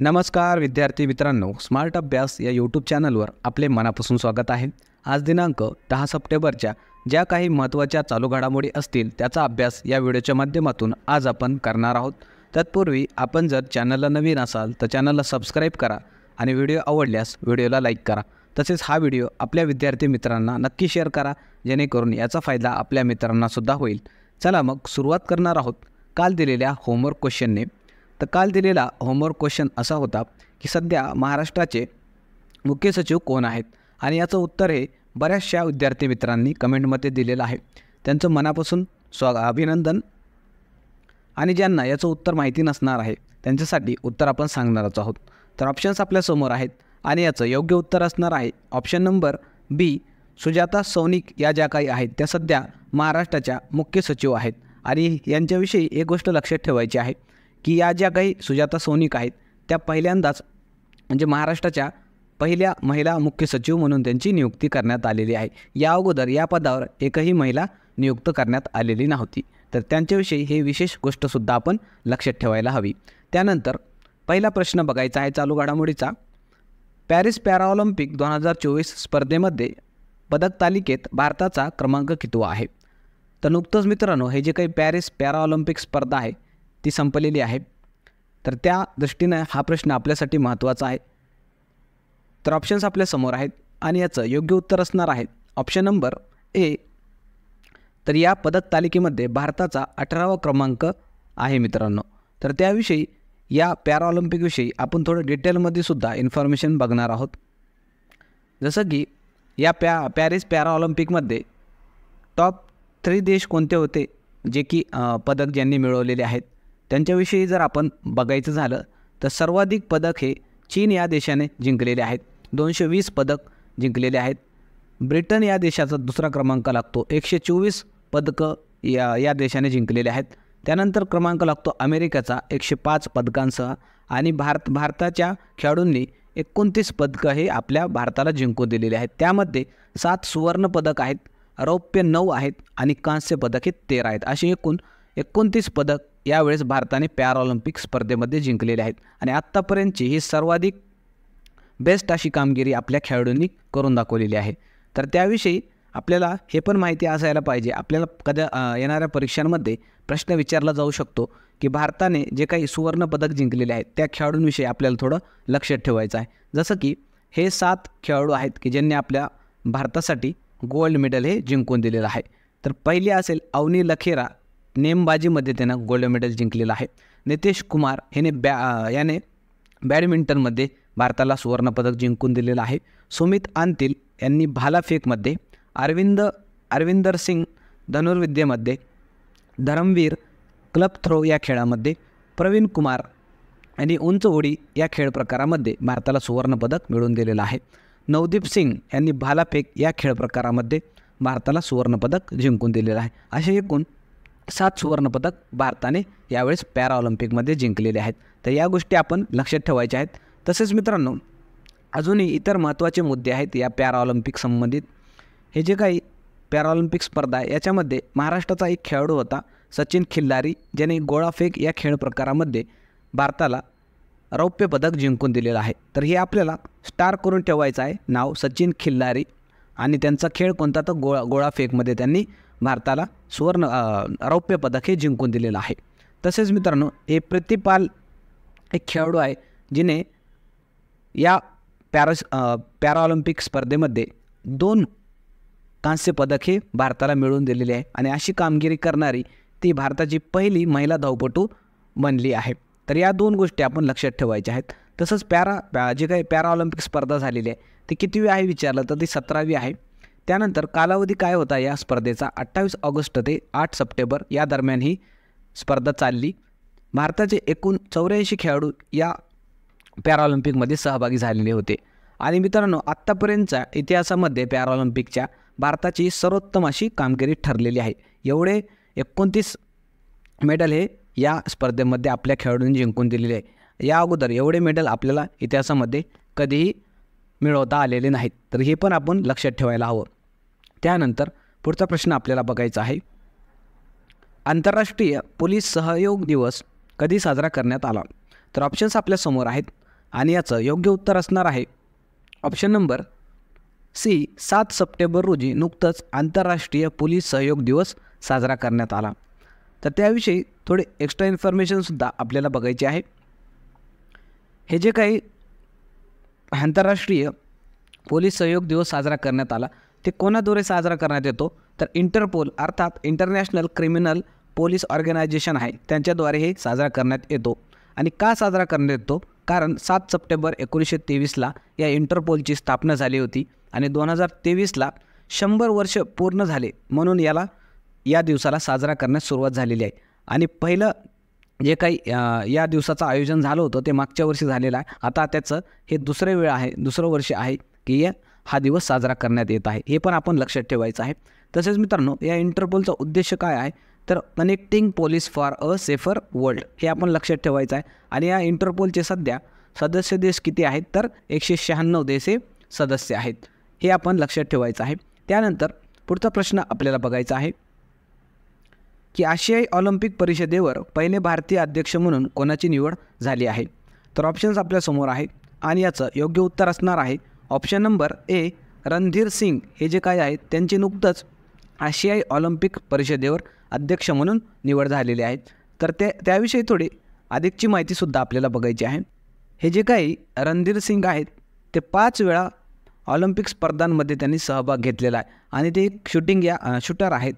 नमस्कार विद्यार्थी मित्रांनो, स्मार्ट अभ्यास या यूट्यूब चॅनलवर आपले मनापासून स्वागत आहे। आज दिनांक 10 सप्टेंबरच्या ज्या काही महत्त्वाच्या चालू घडामोडी असतील त्याचा अभ्यास या व्हिडिओच्या माध्यमातून आज आपण करणार आहोत। तत्पूर्वी आपण जर चॅनलला नवीन असाल तर चॅनलला सबस्क्राईब करा आणि व्हिडिओ आवडल्यास व्हिडिओला लाईक करा। तसेच हा व्हिडिओ आपल्या विद्यार्थी मित्रांना नक्की शेअर करा, जेणेकरून याचा फायदा आपल्या मित्रांना सुद्धा होईल। चला मग सुरुवात करणार आहोत काल दिलेल्या होमवर्क क्वेश्चनने। तर काल दिलेला होमवर्क क्वेश्चन असा होता की सध्या महाराष्ट्राचे मुख्य सचिव कोण आहेत, आणि याचं उत्तर हे बऱ्याचशा विद्यार्थी मित्रांनी कमेंटमध्ये दिलेलं आहे। त्यांचं मनापासून अभिनंदन। आणि ज्यांना याचं उत्तर माहिती नसणार आहे त्यांच्यासाठी उत्तर आपण सांगणारच आहोत। तर ऑप्शन्स आपल्यासमोर आहेत आणि याचं योग्य उत्तर असणार आहे ऑप्शन नंबर बी, सुजाता सौनिक या ज्या काही आहेत त्या सध्या महाराष्ट्राच्या मुख्य सचिव आहेत। आणि यांच्याविषयी एक गोष्ट लक्षात ठेवायची आहे की या ज्या काही सुजाता सौनिक आहेत त्या पहिल्यांदाच म्हणजे महाराष्ट्राच्या पहिल्या महिला मुख्य सचिव म्हणून त्यांची नियुक्ती करण्यात आलेली आहे। या अगोदर या पदावर एकही महिला नियुक्त करण्यात आलेली नव्हती। तर त्यांच्याविषयी हे विशेष गोष्टसुद्धा आपण लक्षात ठेवायला हवी। त्यानंतर पहिला प्रश्न बघायचा आहे चालू घडामोडीचा। पॅरिस पॅराऑलिम्पिक 2024 स्पर्धेमध्ये पदक तालिकेत भारताचा क्रमांक कितवा आहे? तर नुकतंच मित्रांनो हे जे काही पॅरिस पॅराऑलिम्पिक स्पर्धा आहे ती संपलेली आहे। तर त्या दृष्टीने हा प्रश्न आपल्यासाठी महत्त्वाचा आहे। तर ऑप्शन्स आपल्यासमोर आहेत आणि याचं योग्य उत्तर असणार आहे ऑप्शन नंबर ए। तर या पदक तालिकेमध्ये भारताचा 18वा क्रमांक आहे मित्रांनो। तर त्याविषयी या पॅराऑलिम्पिकविषयी आपण थोडं डिटेलमध्ये सुद्धा इन्फॉर्मेशन बघणार आहोत। जसं की या पॅरिस पॅराऑलिम्पिकमध्ये टॉप 3 देश कोणते होते जे की पदक ज्यांनी मिळवलेले आहेत त्यांच्याविषयी जर आपण बघायचं झालं तर सर्वाधिक पदक हे चीन या देशाने जिंकलेले आहेत, 220 पदक जिंकलेले आहेत। ब्रिटन या देशाचा दुसरा क्रमांक लागतो, 124 पदकं या देशाने जिंकलेले आहेत। त्यानंतर क्रमांक लागतो अमेरिकेचा 105 पदकांसह। आणि भारताच्या खेळाडूंनी 29 पदकं हे आपल्या भारताला जिंकून दिलेले आहेत। त्यामध्ये 7 सुवर्ण पदक आहेत, रौप्य 9 आहेत आणि कांस्य पदक हे 13 आहेत। असे एकूण 29 पदक यावेळेस भारताने पॅराऑलिम्पिक स्पर्धेमध्ये जिंकलेले आहेत। आणि आत्तापर्यंतची ही सर्वाधिक बेस्ट अशी कामगिरी आपल्या खेळाडूंनी करून दाखवलेली आहे। तर त्याविषयी आपल्याला हे पण माहिती असायला पाहिजे। आपल्याला कधी येणाऱ्या परीक्षांमध्ये प्रश्न विचारला जाऊ शकतो की भारताने जे काही सुवर्ण पदक जिंकलेले आहेत त्या खेळाडूंविषयी आपल्याला थोडं लक्षात ठेवायचं आहे। जसं की हे 7 खेळाडू आहेत की ज्यांनी आपल्या भारतासाठी गोल्ड मेडल हे जिंकून दिलेलं आहे। तर पहिली असेल अवनी लखेरा, नेमबाजीमध्ये त्यानं गोल्ड मेडल जिंकलेलं आहे। नितेश कुमार याने बॅडमिंटनमध्ये भारताला सुवर्णपदक जिंकून दिलेलं आहे। सुमित अंतिल यांनी भालाफेकमध्ये, अरविंदर सिंग धनुर्विद्येमध्ये, धरमवीर क्लब थ्रो या खेळामध्ये, प्रवीण कुमार यांनी उंच उडी या खेळ प्रकारामध्ये भारताला सुवर्णपदक मिळवून दिलेलं आहे। नवदीप सिंग यांनी भालाफेक या खेळ प्रकारामध्ये भारताला सुवर्णपदक जिंकून दिलेलं आहे। असे एकूण 7 सुवर्णपदक भारताने यावेळेस पॅराऑलिम्पिकमध्ये जिंकलेले आहेत। तर या गोष्टी आपण लक्षात ठेवायच्या आहेत। तसेच मित्रांनो अजूनही इतर महत्त्वाचे मुद्दे आहेत या पॅराऑलिम्पिक संबंधित। हे जे काही पॅराऑलिम्पिक स्पर्धा आहे याच्यामध्ये महाराष्ट्राचा एक खेळाडू होता सचिन खिल्लारी, ज्याने गोळाफेक या खेळ प्रकारामध्ये भारताला रौप्य पदक जिंकून दिलेलं आहे। तर हे आपल्याला स्टार करून ठेवायचं आहे नाव सचिन खिल्लारी, आणि त्यांचा खेळ कोणता तर गोळाफेकमध्ये त्यांनी भारताला रौप्य पदक हे जिंकून दिलेलं आहे। तसेच मित्रांनो हे प्रतिपाल एक खेळाडू आहे जिने या पॅराऑलिम्पिक स्पर्धेमध्ये 2 कांस्य पदक हे भारताला मिळवून दिलेले आहे। आणि अशी कामगिरी करणारी ती भारताची पहिली महिला धावपटू बनली आहे। तर या 2 गोष्टी आपण लक्षात ठेवायच्या आहेत। तसंच जे काही पॅराऑलिम्पिक स्पर्धा झालेली आहे ती कितवी आहे विचारलं तर ती 17वी आहे। त्यानंतर कालावधी काय होता या स्पर्धेचा? 28 ऑगस्ट ते 8 सप्टेंबर या दरम्यान ही स्पर्धा चालली। भारताचे एकूण 84 खेळाडू या पॅराऑलिम्पिकमध्ये सहभागी झालेले होते। आणि मित्रांनो आत्तापर्यंतच्या इतिहासामध्ये पॅराऑलिम्पिकच्या भारताची सर्वोत्तम अशी कामगिरी ठरलेली आहे। एवढे 29 मेडल हे या स्पर्धेमध्ये आपल्या खेळाडूंनी जिंकून दिलेले आहे। या अगोदर एवढे मेडल आपल्याला इतिहासामध्ये कधीही मिळवता आलेले नाहीत। तर हे पण आपण लक्षात ठेवायला हवं। त्यानंतर पुढचा प्रश्न आपल्याला बघायचा आहे, आंतरराष्ट्रीय पोलीस सहयोग दिवस कधी साजरा करण्यात आला? तर ऑप्शन्स आपल्यासमोर आहेत आणि याचं योग्य उत्तर असणार आहे ऑप्शन नंबर सी 7 सप्टेंबर रोजी नुकतंच आंतरराष्ट्रीय पोलीस सहयोग दिवस साजरा करण्यात आला. तर त्याविषयी थोडी एक्स्ट्रा इन्फॉर्मेशनसुद्धा आपल्याला बघायची आहे. हे जे काही आंतरराष्ट्रीय पोलीस सहयोग दिवस साजरा करण्यात आला ते कोणाद्वारे साजरा करण्यात येतो, तर इंटरपोल अर्थात इंटरनॅशनल क्रिमिनल पोलीस ऑर्गनायझेशन आहे त्यांच्याद्वारे हे साजरा करण्यात येतो. आणि का साजरा करण्यात येतो, कारण 7 सप्टेंबर 1923ला या इंटरपोलची स्थापना झाली होती आणि 2023ला 100 वर्ष पूर्ण झाले म्हणून या दिवसाला साजरा करण्यास सुरुवात झालेली आहे. आणि पहिलं जे काही या दिवसाचं आयोजन झालं होतं ते मागच्या वर्षी झालेलं आहे. आता त्याचं हे दुसरं वर्ष आहे की हा दिवस साजरा करण्यात येत आहे. हे पण आपण लक्षात ठेवायचं आहे. तसेच मित्रांनो, या इंटरपोलचा उद्देश काय आहे, तर connecting police for a safer world हे आपण लक्षात ठेवायचं आहे. आणि या इंटरपोलचे सध्या सदस्य देश किती आहेत, तर 196 देश सदस्य आहेत. हे आपण लक्षात ठेवायचं आहे. त्यानंतर पुढचा प्रश्न आपल्याला बघायचा आहे की आशियाई ऑलिम्पिक परिषदेवर पहिले भारतीय अध्यक्ष म्हणून कोणाची निवड झाली आहे. तर ऑप्शन्स आपल्यासमोर आहेत आणि याचं योग्य उत्तर असणार आहे option number A Randhir Singh. हे जे काय आहेत त्यांची नुकतंच आशियाई ऑलिम्पिक परिषदेवर अध्यक्ष म्हणून निवड झालेली आहे. तर त्याविषयी थोडी अधिकची माहितीसुद्धा आपल्याला बघायची आहे. हे जे काही रणधीर सिंग आहेत ते 5 वेळा ऑलिम्पिक स्पर्धांमध्ये त्यांनी सहभाग घेतलेला आहे आणि ते एक शूटर आहेत.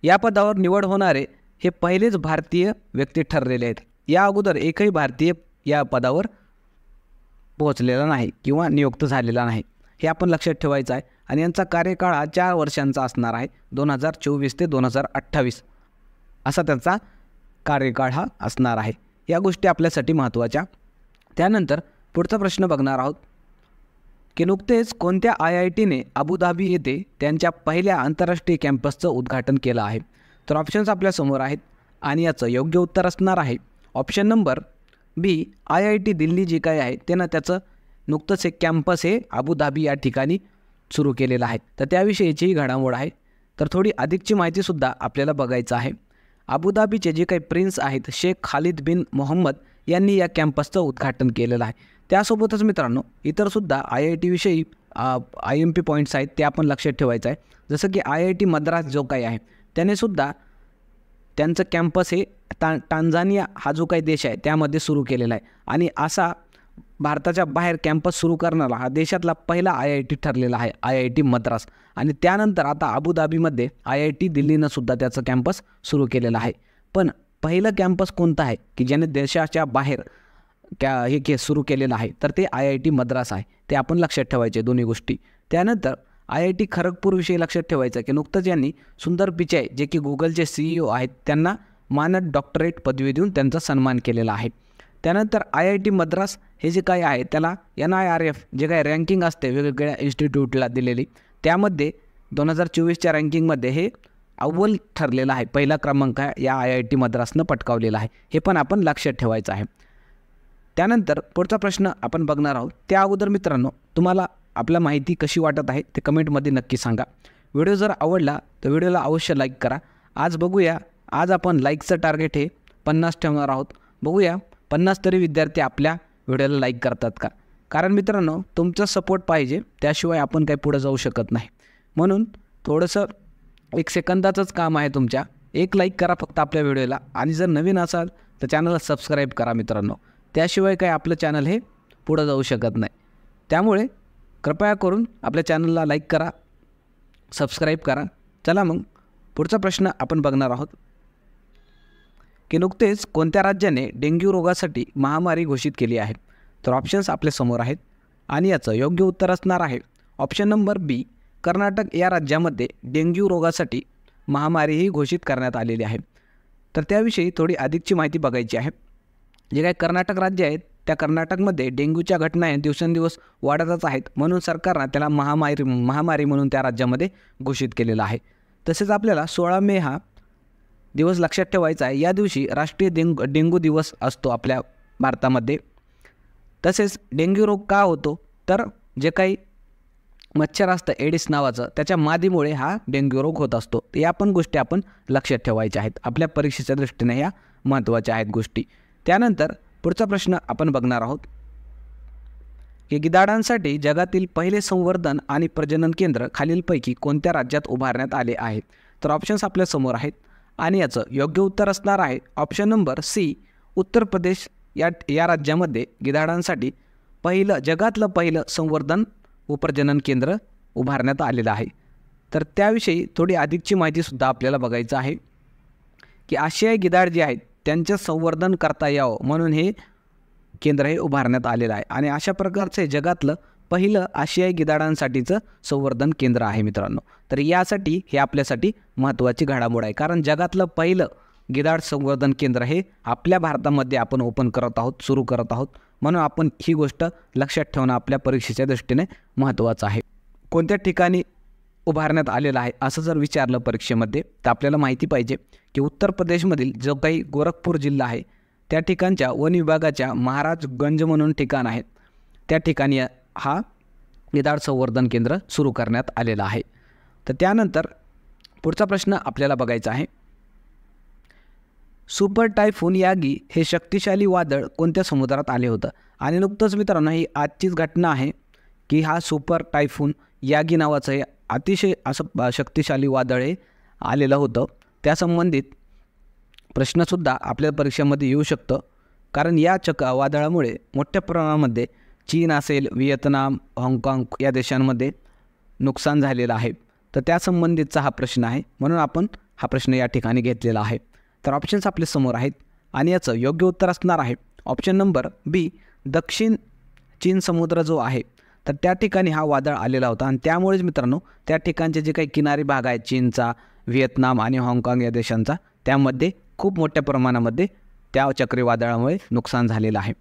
या पदावर निवड होणारे हे पहिलेच भारतीय व्यक्ती ठरलेले आहेत. या अगोदर एकही भारतीय या पदावर पोहोचलेला नाही किंवा नियुक्त झालेला नाही. हे आपण लक्षात ठेवायचं आहे. आणि यांचा कार्यकाळ हा 4 वर्षांचा असणार आहे. 2024 ते 2028 असा त्यांचा कार्यकाळ हा असणार आहे. या गोष्टी आपल्यासाठी महत्त्वाच्या. त्यानंतर पुढचा प्रश्न बघणार आहोत की नुकतेच कोणत्या IITने अबुधाबी येथे त्यांच्या पहिल्या आंतरराष्ट्रीय कॅम्पसचं उद्घाटन केलं आहे. तर ऑप्शन्स आपल्यासमोर आहेत आणि याचं योग्य उत्तर असणार आहे ऑप्शन नंबर बी IIT दिल्ली जे काही आहे त्याचं नुकतंच एक कॅम्पस हे अबुधाबी या ठिकाणी सुरू केलेलं आहे. तर त्याविषयीची घडामोड आहे. तर थोडी अधिकची माहितीसुद्धा आपल्याला बघायचं आहे. अबुधाबीचे जे काही प्रिन्स आहेत शेख खालिद बिन मोहम्मद यांनी या कॅम्पसचं उद्घाटन केलेलं आहे. त्यासोबतच मित्रांनो इतरसुद्धा IIT विषयी IMP पॉईंट्स आहेत ते आपण लक्षात ठेवायचं आहे. जसं की IIT मद्रास जो काही आहे त्यानेसुद्धा त्यांचं कॅम्पस हे टांझानिया हा जो काही देश आहे त्यामध्ये सुरू केलेला आहे. आणि असा भारताच्या बाहेर कॅम्पस सुरू करणारा हा देशातला पहिला IIT ठरलेला आहे IIT मद्रास. आणि त्यानंतर आता अबुधाबीमध्ये IIT दिल्लीनं सुद्धा त्याचं कॅम्पस सुरू केलेलं आहे. पण पहिलं कॅम्पस कोणतं आहे की ज्याने देशाच्या बाहेर हे सुरू केलेलं आहे, तर ते IIT मद्रास आहे. ते आपण लक्षात ठेवायचे दोन्ही गोष्टी. त्यानंतर IIT खरगपूरविषयी लक्षात ठेवायचं की नुकतंच यांनी सुंदर पिचाई जे की गुगलचे CEO आहेत त्यांना मानद डॉक्टरेट पदवी देऊन त्यांचा सन्मान केलेला आहे. त्यानंतर IIT मद्रास हे जे काही आहे त्याला NIRF जे काही रँकिंग असते वेगवेगळ्या इन्स्टिट्यूटला दिलेली त्यामध्ये 2024च्या रँकिंगमध्ये हे अव्वल ठरलेलं आहे. पहिला क्रमांक या IIT मद्रासनं पटकावलेला आहे. हे पण आपण लक्षात ठेवायचं आहे. त्यानंतर पुढचा प्रश्न आपण बघणार आहोत. त्या अगोदर मित्रांनो तुम्हाला आपल्या माहिती कशी वाटत आहे ते कमेंटमध्ये नक्की सांगा. व्हिडिओ जर आवडला तर व्हिडिओला अवश्य लाईक करा. आज आपण लाईकचं टार्गेट हे 50 ठेवणार आहोत. बघूया 50 तरी विद्यार्थी आपल्या व्हिडिओला लाईक करतात का. कारण मित्रांनो तुमचा सपोर्ट पाहिजे, त्याशिवाय आपण काही पुढे जाऊ शकत नाही. म्हणून थोडंसं 1 सेकंदाचंच काम आहे तुमच्या. एक लाईक करा फक्त आपल्या व्हिडिओला. आणि जर नवीन असाल तर चॅनलला सबस्क्राईब करा मित्रांनो. त्याशिवाय काही आपलं चॅनल हे पुढं जाऊ शकत नाही. त्यामुळे कृपया करून आपल्या चॅनलला लाईक करा, सबस्क्राईब करा. चला मग पुढचा प्रश्न आपण बघणार आहोत की नुकतेच कोणत्या राज्याने डेंग्यू रोगासाठी महामारी घोषित केली आहे. तर ऑप्शन्स आपल्यासमोर आहेत आणि याचं योग्य उत्तर असणार आहे ऑप्शन नंबर बी कर्नाटक. या राज्यामध्ये डेंग्यू रोगासाठी महामारीही घोषित करण्यात आलेली आहे. तर त्याविषयी थोडी अधिकची माहिती बघायची आहे. जे काही कर्नाटक राज्य आहेत त्या कर्नाटकमध्ये डेंग्यूच्या घटना दिवसेंदिवस वाढतच आहेत. म्हणून सरकारनं त्याला महामारी म्हणून त्या राज्यामध्ये घोषित केलेलं आहे. तसेच आपल्याला 16 मे हा दिवस लक्षात ठेवायचा आहे. या दिवशी राष्ट्रीय डेंग्यू दिवस असतो आपल्या भारतामध्ये. तसेच डेंग्यू रोग का होतो, तर जे काही मच्छर असतं एडिस नावाचं त्याच्या मादीमुळे हा डेंग्यू रोग होत असतो. या पण गोष्टी आपण लक्षात ठेवायच्या आहेत. आपल्या परीक्षेच्या दृष्टीने ह्या महत्त्वाच्या आहेत गोष्टी. त्यानंतर पुढचा प्रश्न आपण बघणार आहोत की गिधाडांसाठी जगातील पहिले संवर्धन आणि प्रजनन केंद्र खालीलपैकी कोणत्या राज्यात उभारण्यात आले आहे? तर ऑप्शन्स आपल्या समोर आहेत आणि याचं योग्य उत्तर असणार आहे option number C, Uttar Pradesh या राज्यामध्ये गिधाडांसाठी जगातलं पहिलं संवर्धन व प्रजनन केंद्र उभारण्यात आलेलं आहे. तर त्याविषयी थोडी अधिकची माहितीसुद्धा आपल्याला बघायचं आहे की आशियाई गिधाड जे आहेत त्यांचं संवर्धन करता यावं म्हणून हे केंद्र हे उभारण्यात आलेलं आहे आणि अशा प्रकारचं हे जगातलं पहिलं आशियाई गिधाडांसाठीचं संवर्धन केंद्र आहे मित्रांनो. तर यासाठी हे आपल्यासाठी महत्त्वाची घडामोड आहे, कारण जगातलं पहिलं गिधाड संवर्धन केंद्र हे आपल्या भारतामध्ये आपण ओपन करत आहोत, सुरू करत आहोत. म्हणून आपण ही गोष्ट लक्षात ठेवणं आपल्या परीक्षेच्या दृष्टीने महत्त्वाचं आहे. कोणत्या ठिकाणी उभारण्यात आलेलं आहे असं जर विचारलं परीक्षेमध्ये तर आपल्याला माहिती पाहिजे की उत्तर प्रदेशमधील जो काही गोरखपूर जिल्हा आहे त्या ठिकाणच्या वन विभागाच्या महाराजगंज म्हणून ठिकाण आहेत, त्या ठिकाणी हा गिधाड संवर्धन केंद्र सुरू करण्यात आलेलं आहे. तर त्यानंतर पुढचा प्रश्न आपल्याला बघायचा आहे, सुपर टायफून यागी हे शक्तिशाली वादळ कोणत्या समुद्रात आले होतं? आणि नुकतंच मित्रांनो ही आजचीच घटना आहे की हा सुपर टायफून यागी नावाचं हे अतिशय असं शक्तिशाली वादळ हे आलेलं होतं. त्यासंबंधित प्रश्नसुद्धा आपल्या परीक्षेमध्ये येऊ शकतं, कारण या वादळामुळे मोठ्या प्रमाणामध्ये चीन असेल, व्हिएतनाम, हाँगकाँग या देशांमध्ये नुकसान झालेलं आहे. तर त्यासंबंधीचा हा प्रश्न आहे, म्हणून आपण हा प्रश्न या ठिकाणी घेतलेला आहे. तर ऑप्शन्स आपल्या समोर आहेत आणि याचं योग्य उत्तर असणार आहे ऑप्शन नंबर बी, दक्षिण चीन समुद्र जो आहे तर त्या ठिकाणी हा वादळ आलेला होता आणि त्यामुळेच मित्रांनो त्या ठिकाणचे जे काही किनारी भाग आहेत चीनचा, व्हिएतनाम आणि हाँगकाँग या देशांचा, त्यामध्ये खूप मोठ्या प्रमाणामध्ये त्या चक्रीवादळामुळे नुकसान झालेलं आहे.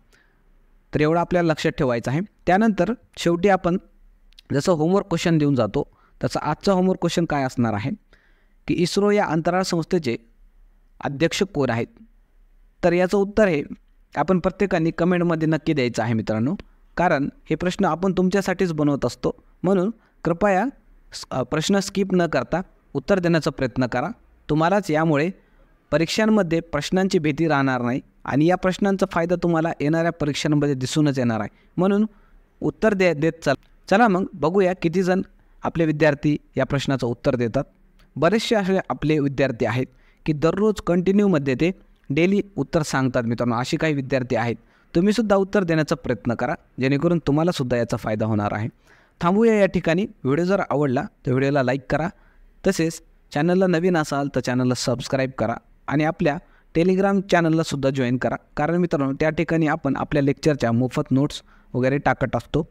तर एवढं आपल्याला लक्षात ठेवायचं आहे. त्यानंतर शेवटी आपण जसं होमवर्क क्वेश्चन देऊन जातो तसं आजचा होमवर्क क्वेश्चन काय असणार आहे की इस्रो या अंतराळ संस्थेचे अध्यक्ष कोण आहेत? तर याचं उत्तर हे आपण प्रत्येकाने कमेंटमध्ये नक्की द्यायचं आहे मित्रांनो, कारण हे प्रश्न आपण तुमच्यासाठीच बनवत असतो. म्हणून कृपया प्रश्न स्किप न करता उत्तर देण्याचा प्रयत्न करा. तुम्हालाच यामुळे परीक्षांमध्ये प्रश्नांची भीती राहणार नाही आणि या प्रश्नांचा फायदा तुम्हाला येणाऱ्या परीक्षांमध्ये दिसूनच येणार आहे. म्हणून उत्तर देत चला मग बघूया किती जण आपले विद्यार्थी या प्रश्नाचं उत्तर देतात. बरेचसे असे आपले विद्यार्थी आहेत की दररोज कंटिन्यूमध्ये ते डेली उत्तर सांगतात मित्रांनो. असे काही विद्यार्थी आहेत. तुम्हीसुद्धा उत्तर देण्याचा प्रयत्न करा जेणेकरून तुम्हालासुद्धा याचा फायदा होणार आहे. थांबूया या ठिकाणी. व्हिडिओ जर आवडला तर व्हिडिओला लाईक करा, तसेच चॅनलला नवीन असाल तर चॅनलला सबस्क्राईब करा आणि आपल्या टेलिग्राम चॅनललासुद्धा जॉईन करा, कारण मित्रांनो त्या ठिकाणी आपण आपल्या लेक्चरच्या मोफत नोट्स वगैरे टाकत असतो.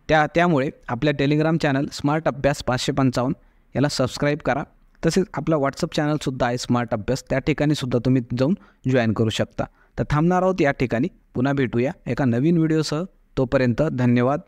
त्यामुळे आपल्या टेलिग्राम चॅनल स्मार्ट अभ्यास 555 याला सबस्क्राईब करा. तसेच आपला व्हॉट्सअप चॅनलसुद्धा आहे स्मार्ट अभ्यास, त्या ठिकाणीसुद्धा तुम्ही जाऊन जॉईन करू शकता. तर थांबणार आहोत या ठिकाणी. पुन्हा भेटूया एका नवीन व्हिडिओसह. तोपर्यंत धन्यवाद.